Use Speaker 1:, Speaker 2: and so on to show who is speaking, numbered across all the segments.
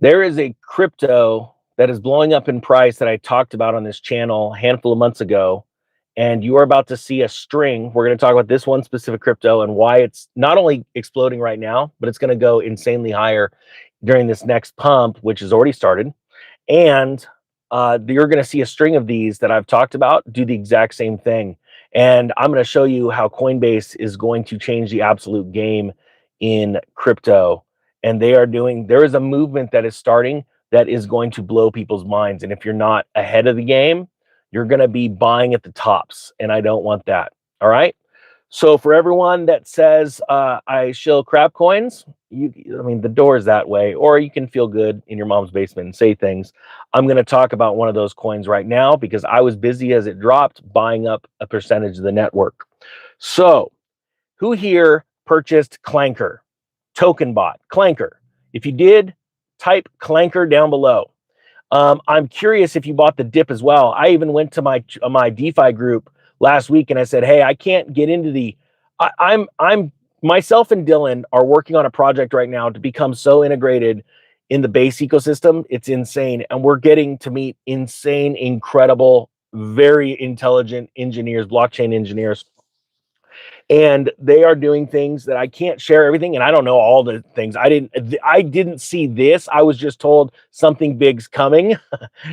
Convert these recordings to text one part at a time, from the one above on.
Speaker 1: There is a crypto that is blowing up in price that I talked about on this channel a handful of months ago, and you are about to see a string. We're going to talk about this one specific crypto and why it's not only exploding right now, but it's going to go insanely higher during this next pump, which has already started. And you're going to see a string of these that I've talked about do the exact same thing. And I'm going to show you how Coinbase is going to change the absolute game in crypto. And there is a movement that is starting that is going to blow people's minds. And if you're not ahead of the game, you're going to be buying at the tops. And I don't want that. All right. So for everyone that says I shill crap coins, I mean, the door is that way, or you can feel good in your mom's basement and say things. I'm going to talk about one of those coins right now because I was busy as it dropped, buying up a percentage of the network. So who here purchased Clanker? Token bot, Clanker. If you did, type Clanker down below. I'm curious if you bought the dip as well. I even went to my DeFi group last week and I said, hey, I can't get into the, I'm myself and Dylan are working on a project right now to become so integrated in the base ecosystem. It's insane. And we're getting to meet insane, incredible, very intelligent engineers, blockchain engineers. And they are doing things that I can't share everything. And I don't know all the things. I didn't see this. I was just told something big's coming.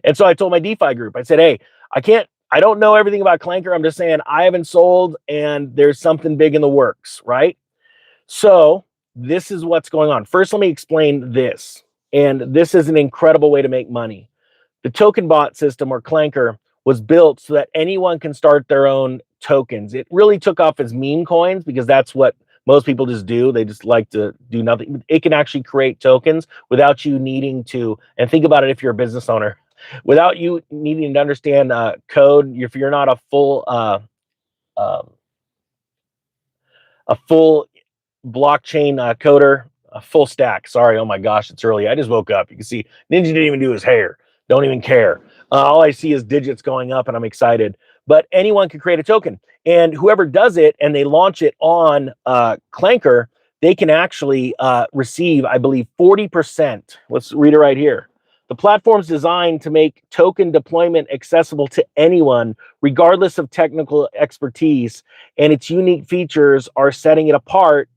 Speaker 1: And so I told my DeFi group, I said, hey, I don't know everything about Clanker. I'm just saying I haven't sold and there's something big in the works, right? So this is what's going on. First, let me explain this. And this is an incredible way to make money. The token bot system, or Clanker, was built so that anyone can start their own tokens. It really took off as meme coins because that's what most people just do. They just like to do nothing. It can actually create tokens without you needing to, and think about it if you're a business owner, without you needing to understand code. If you're not a full blockchain coder, a full stack. Sorry, oh my gosh, it's early. I just woke up. You can see Ninja didn't even do his hair. Don't even care. All I see is digits going up and I'm excited. But anyone can create a token. And whoever does it and they launch it on Clanker, they can actually receive, I believe, 40%. Let's read it right here. The platform's designed to make token deployment accessible to anyone, regardless of technical expertise, and its unique features are setting it apart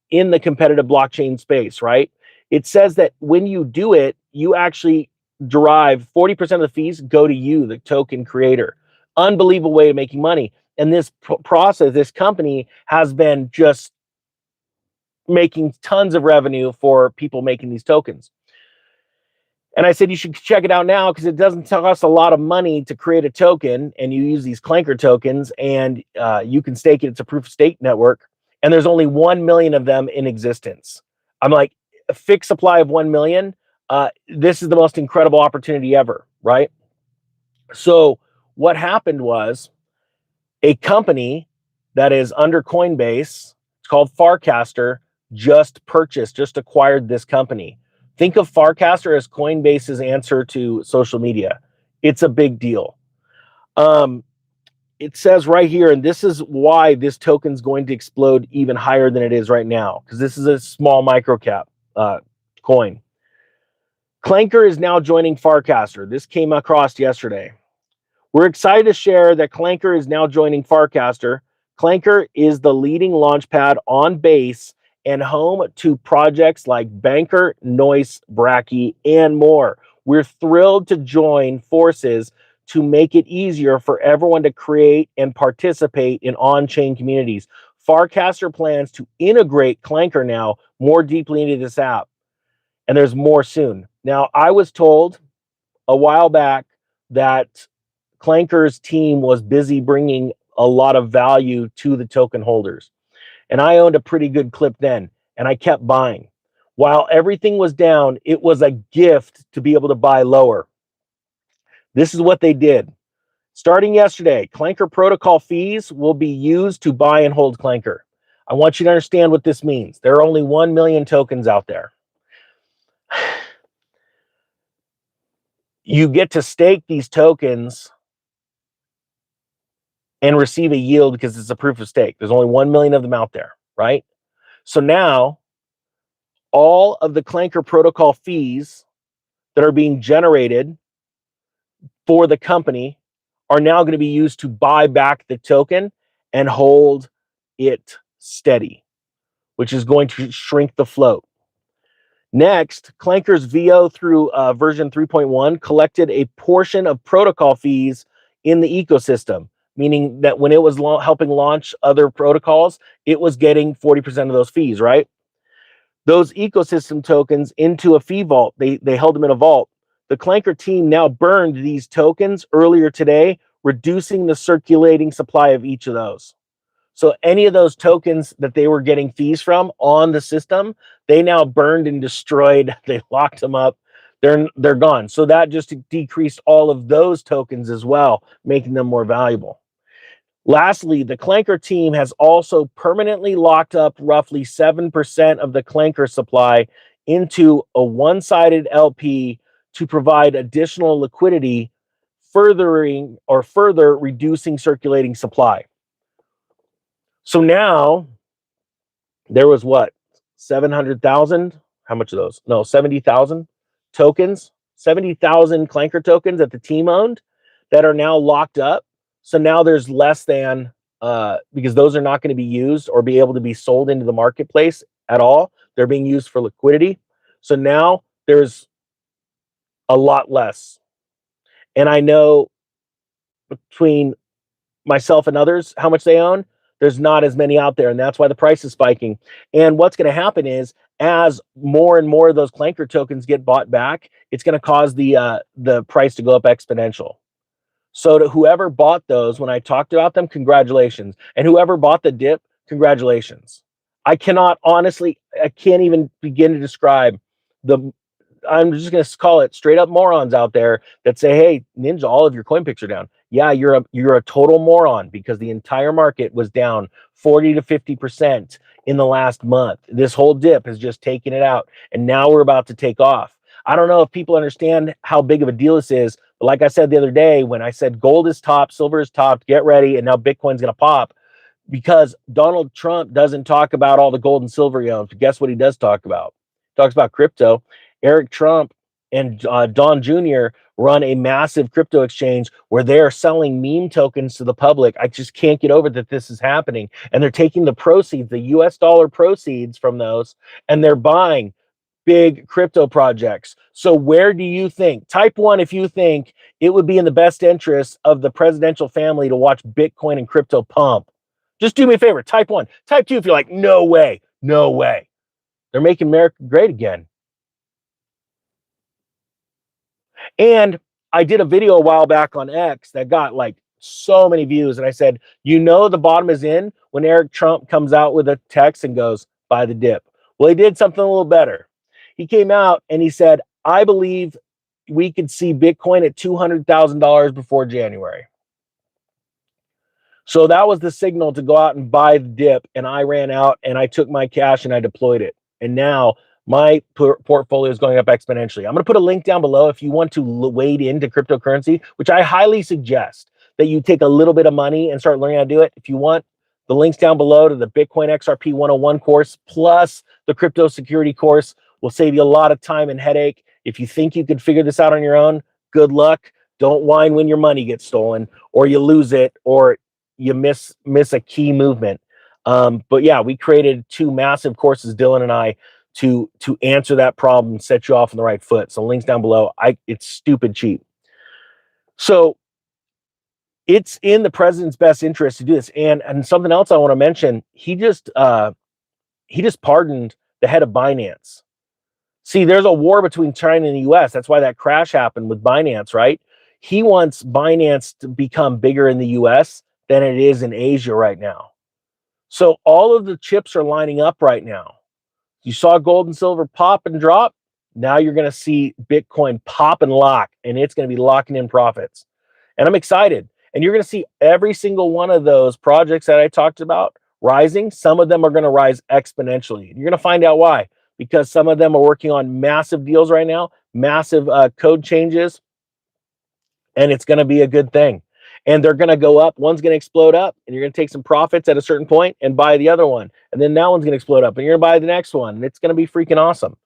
Speaker 1: in the competitive blockchain space, right? It says that when you do it, you actually derive 40% of the fees go to you, the token creator. Unbelievable way of making money. And this process, this company has been just making tons of revenue for people making these tokens. And I said, you should check it out now because it doesn't cost a lot of money to create a token, and you use these Clanker tokens and you can stake it. It's a proof of stake network. And there's only 1 million of them in existence. I'm like, a fixed supply of 1 million. This is the most incredible opportunity ever, right? So what happened was a company that is under Coinbase, it's called Farcaster, just acquired this company. Think of Farcaster as Coinbase's answer to social media. It's a big deal. It says right here, and this is why this token's going to explode even higher than it is right now, because this is a small micro cap coin. Clanker is now joining Farcaster. This came across yesterday. We're excited to share that Clanker is now joining Farcaster. Clanker is the leading launchpad on Base and home to projects like Banker, Noise, Bracky, and more. We're thrilled to join forces to make it easier for everyone to create and participate in on-chain communities. Farcaster plans to integrate Clanker now more deeply into this app, and there's more soon. Now, I was told a while back that Clanker's team was busy bringing a lot of value to the token holders. And I owned a pretty good clip then, and I kept buying. While everything was down, it was a gift to be able to buy lower. This is what they did. Starting yesterday, Clanker protocol fees will be used to buy and hold Clanker. I want you to understand what this means. There are only 1 million tokens out there. You get to stake these tokens and receive a yield because it's a proof of stake. There's only 1 million of them out there, right? So now all of the Clanker protocol fees that are being generated for the company are now going to be used to buy back the token and hold it steady, which is going to shrink the float. Next, Clanker's VO through version 3.1 collected a portion of protocol fees in the ecosystem, meaning that when it was helping launch other protocols, it was getting 40% of those fees, right? Those ecosystem tokens into a fee vault. They held them in a vault. The Clanker team now burned these tokens earlier today, reducing the circulating supply of each of those. So any of those tokens that they were getting fees from on the system, they now burned and destroyed. They locked them up. They're gone. So that just decreased all of those tokens as well, making them more valuable. Lastly, the Clanker team has also permanently locked up roughly 7% of the Clanker supply into a one-sided LP to provide additional liquidity, further reducing circulating supply. So now there was what? 700,000? How much of those? No, 70,000 tokens, 70,000 Clanker tokens that the team owned that are now locked up. So now there's less than, because those are not going to be used or be able to be sold into the marketplace at all. They're being used for liquidity. So now there's a lot less. And I know between myself and others how much they own. There's not as many out there, and that's why the price is spiking. And what's going to happen is, as more and more of those Clanker tokens get bought back, it's going to cause the price to go up exponential. So to whoever bought those, when I talked about them, congratulations. And whoever bought the dip, congratulations. I can't even begin to describe the, I'm just going to call it straight up morons out there that say, hey, Ninja, all of your coin picks are down. Yeah, you're a total moron, because the entire market was down 40 to 50% in the last month. This whole dip has just taken it out, and now we're about to take off. I don't know if people understand how big of a deal this is, but like I said the other day, when I said gold is top, silver is top, get ready, and now Bitcoin's going to pop, because Donald Trump doesn't talk about all the gold and silver he owns. But guess what he does talk about? He talks about crypto. Eric Trump and Don Jr. run a massive crypto exchange where they're selling meme tokens to the public. I just can't get over that this is happening. And they're taking the proceeds, the US dollar proceeds from those, and they're buying big crypto projects. So where do you think? Type 1 if you think it would be in the best interest of the presidential family to watch Bitcoin and crypto pump. Just do me a favor. Type 1. Type 2 if you're like, no way. No way. They're making America great again. And I did a video a while back on X that got like so many views. And I said, you know, the bottom is in when Eric Trump comes out with a text and goes, buy the dip. Well, he did something a little better. He came out and he said, I believe we could see Bitcoin at $200,000 before January. So that was the signal to go out and buy the dip. And I ran out and I took my cash and I deployed it. And now my portfolio is going up exponentially. I'm going to put a link down below if you want to wade into cryptocurrency, which I highly suggest that you take a little bit of money and start learning how to do it. If you want, the links down below to the Bitcoin XRP 101 course plus the crypto security course will save you a lot of time and headache. If you think you could figure this out on your own, good luck. Don't whine when your money gets stolen or you lose it or you miss a key movement. But yeah, we created 2 massive courses, Dylan and I, to answer that problem and set you off on the right foot. So links down below. It's stupid cheap. So it's in the president's best interest to do this. And something else I want to mention, he just pardoned the head of Binance. See, there's a war between China and the US. That's why that crash happened with Binance, right? He wants Binance to become bigger in the US than it is in Asia right now. So all of the chips are lining up right now. You saw gold and silver pop and drop. Now you're going to see Bitcoin pop and lock, and it's going to be locking in profits. And I'm excited. And you're going to see every single one of those projects that I talked about rising. Some of them are going to rise exponentially. You're going to find out why, because some of them are working on massive deals right now, massive code changes, and it's going to be a good thing. and they're going to go up. One's going to explode up, and you're going to take some profits at a certain point and buy the other one. And then that one's going to explode up, and you're going to buy the next one. And it's going to be freaking awesome.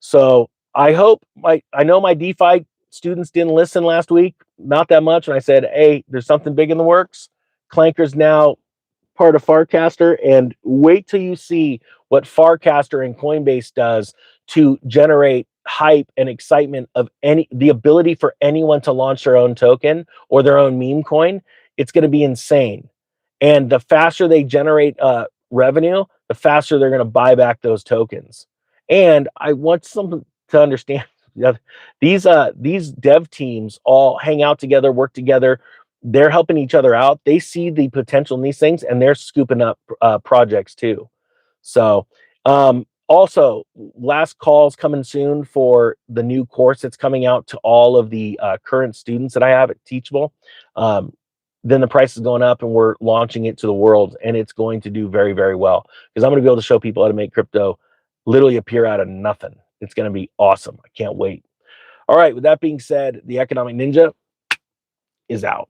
Speaker 1: So I know my DeFi students didn't listen last week, not that much. And I said, hey, there's something big in the works. Clanker's now part of Farcaster, and wait till you see what Farcaster and Coinbase does to generate hype and excitement of the ability for anyone to launch their own token or their own meme coin. It's going to be insane. And the faster they generate revenue, the faster they're going to buy back those tokens. And I want something to understand. These dev teams all hang out together, work together. They're helping each other out. They see the potential in these things, and they're scooping up projects too. So also, last calls coming soon for the new course that's coming out to all of the current students that I have at Teachable. Then the price is going up, and we're launching it to the world, and it's going to do very, very well, because I'm going to be able to show people how to make crypto literally appear out of nothing. It's going to be awesome. I can't wait. All right, with that being said, the Economic Ninja is out.